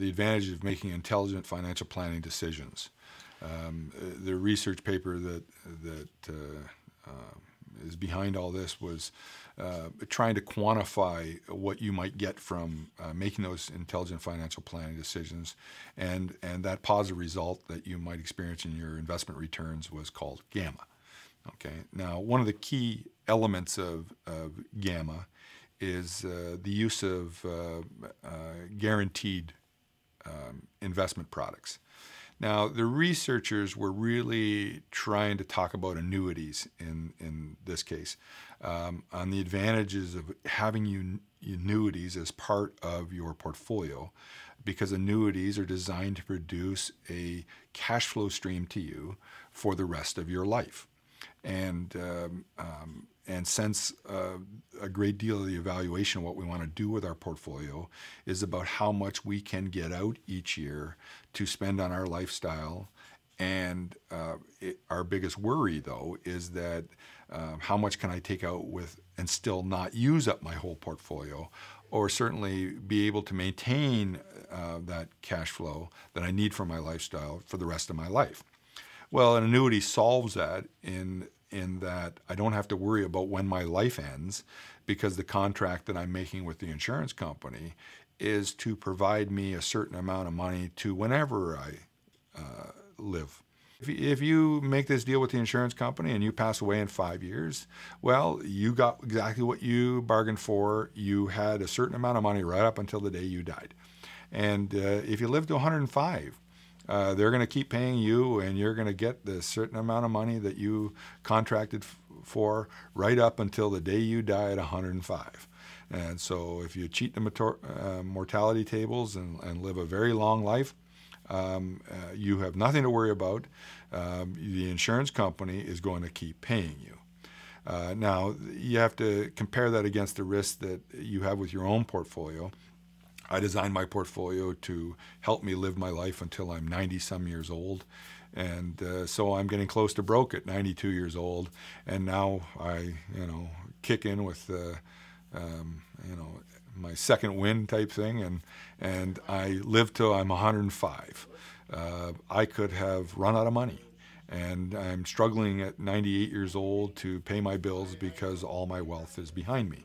the advantages of making intelligent financial planning decisions. The research paper that is behind all this was trying to quantify what you might get from making those intelligent financial planning decisions, and that positive result that you might experience in your investment returns was called gamma. Okay. Now, one of the key elements of gamma is the use of guaranteed investment products. Now, the researchers were really trying to talk about annuities in this case, on the advantages of having annuities as part of your portfolio, because annuities are designed to produce a cash flow stream to you for the rest of your life. And since a great deal of the evaluation of what we want to do with our portfolio is about how much we can get out each year to spend on our lifestyle, and our biggest worry, though, is that how much can I take out with and still not use up my whole portfolio, or certainly be able to maintain that cash flow that I need for my lifestyle for the rest of my life. Well, an annuity solves that in that I don't have to worry about when my life ends, because the contract that I'm making with the insurance company is to provide me a certain amount of money to whenever I live. If you make this deal with the insurance company and you pass away in 5 years, well, you got exactly what you bargained for. You had a certain amount of money right up until the day you died. And if you live to 105, they're going to keep paying you, and you're going to get the certain amount of money that you contracted for right up until the day you die at 105. And so if you cheat the mortality tables and live a very long life, you have nothing to worry about. The insurance company is going to keep paying you. Now, you have to compare that against the risk that you have with your own portfolio. I designed my portfolio to help me live my life until I'm 90-some years old. And so I'm getting close to broke at 92 years old. And now I, kick in with, my second wind type thing. And I live till I'm 105. I could have run out of money. And I'm struggling at 98 years old to pay my bills because all my wealth is behind me.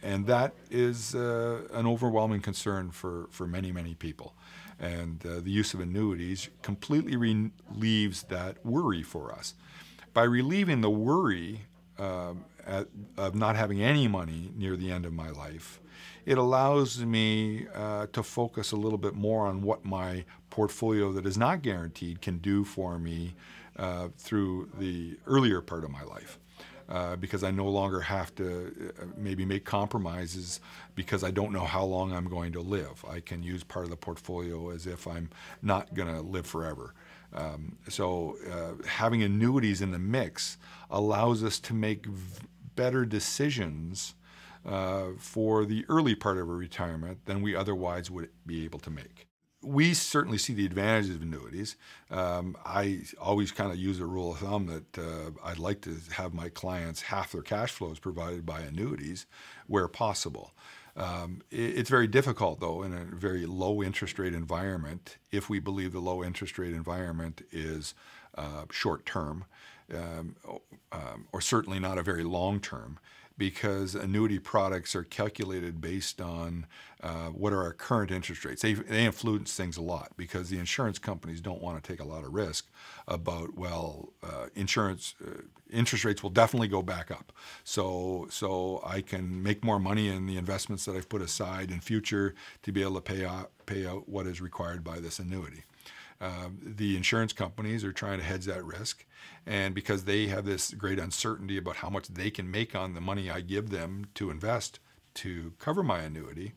And that is an overwhelming concern for many, many people. And the use of annuities completely relieves that worry for us. By relieving the worry of not having any money near the end of my life, it allows me to focus a little bit more on what my portfolio that is not guaranteed can do for me through the earlier part of my life. Because I no longer have to maybe make compromises because I don't know how long I'm going to live. I can use part of the portfolio as if I'm not going to live forever. So having annuities in the mix allows us to make better decisions for the early part of a retirement than we otherwise would be able to make. We certainly see the advantages of annuities. I always kind of use a rule of thumb that I'd like to have my clients half their cash flows provided by annuities where possible. It's very difficult, though, in a very low interest rate environment, if we believe the low interest rate environment is short term, or certainly not a very long term, because annuity products are calculated based on what are our current interest rates. They influence things a lot because the insurance companies don't want to take a lot of risk about, interest rates will definitely go back up. So I can make more money in the investments that I've put aside in future to be able to pay out what is required by this annuity. The insurance companies are trying to hedge that risk, and because they have this great uncertainty about how much they can make on the money I give them to invest to cover my annuity,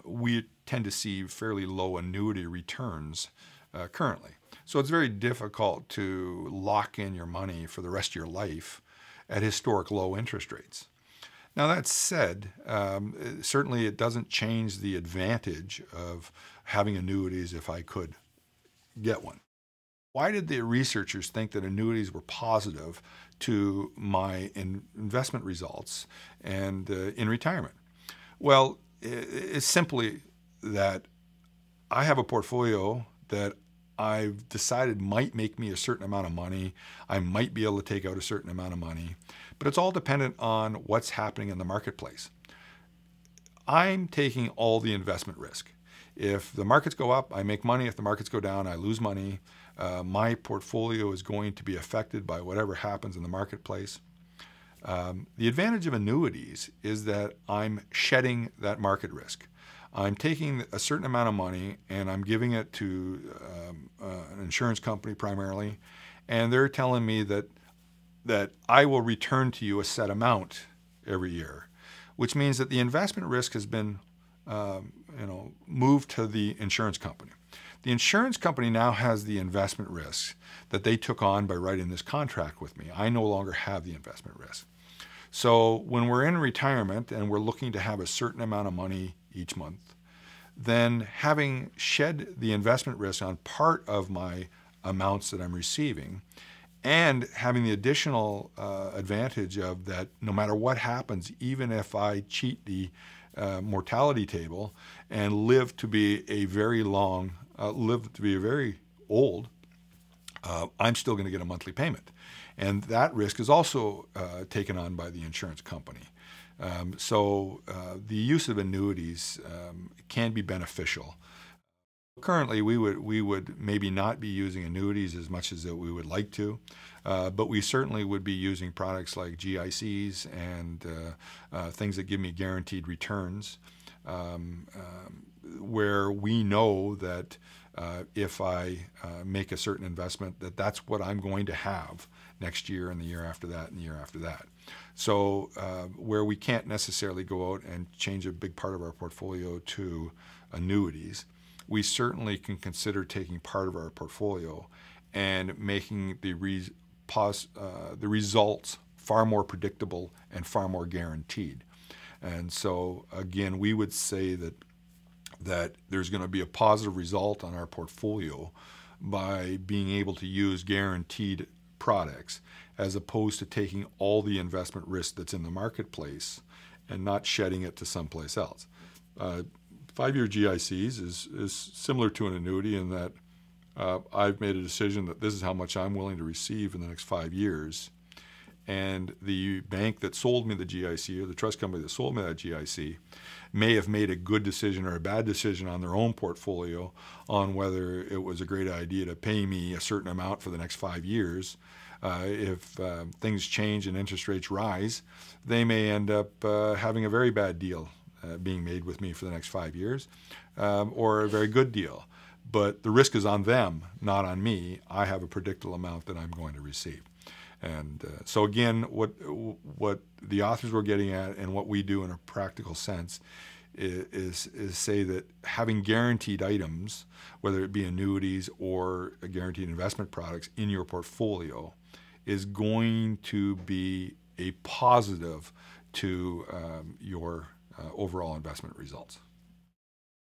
we tend to see fairly low annuity returns currently. So it's very difficult to lock in your money for the rest of your life at historic low interest rates. Now, that said, certainly it doesn't change the advantage of having annuities if I could get one. Why did the researchers think that annuities were positive to my investment results and in retirement? Well, it's simply that I have a portfolio that I've decided might make me a certain amount of money. I might be able to take out a certain amount of money, but it's all dependent on what's happening in the marketplace. I'm taking all the investment risk. If the markets go up, I make money. If the markets go down, I lose money. My portfolio is going to be affected by whatever happens in the marketplace. The advantage of annuities is that I'm shedding that market risk. I'm taking a certain amount of money and I'm giving it to an insurance company primarily, and they're telling me that I will return to you a set amount every year, which means that the investment risk has been moved to the insurance company. The insurance company now has the investment risk that they took on by writing this contract with me. I no longer have the investment risk. So when we're in retirement and we're looking to have a certain amount of money each month, then having shed the investment risk on part of my amounts that I'm receiving, and having the additional advantage of that no matter what happens, even if I cheat the mortality table and live to be a very old, I'm still going to get a monthly payment. And that risk is also taken on by the insurance company. So the use of annuities can be beneficial. Currently, we would maybe not be using annuities as much as that we would like to, but we certainly would be using products like GICs and things that give me guaranteed returns, where we know that if I make a certain investment, that's what I'm going to have next year and the year after that and the year after that. So where we can't necessarily go out and change a big part of our portfolio to annuities, we certainly can consider taking part of our portfolio and making the results far more predictable and far more guaranteed. And so again, we would say that there's going to be a positive result on our portfolio by being able to use guaranteed products as opposed to taking all the investment risk that's in the marketplace and not shedding it to someplace else. 5-year GICs is similar to an annuity in that I've made a decision that this is how much I'm willing to receive in the next 5 years. And the bank that sold me the GIC, or the trust company that sold me that GIC, may have made a good decision or a bad decision on their own portfolio on whether it was a great idea to pay me a certain amount for the next 5 years. If things change and interest rates rise, they may end up having a very bad deal being made with me for the next 5 years, or a very good deal. But the risk is on them, not on me. I have a predictable amount that I'm going to receive. And so again, what the authors were getting at and what we do in a practical sense is say that having guaranteed items, whether it be annuities or guaranteed investment products in your portfolio, is going to be a positive to your overall investment results.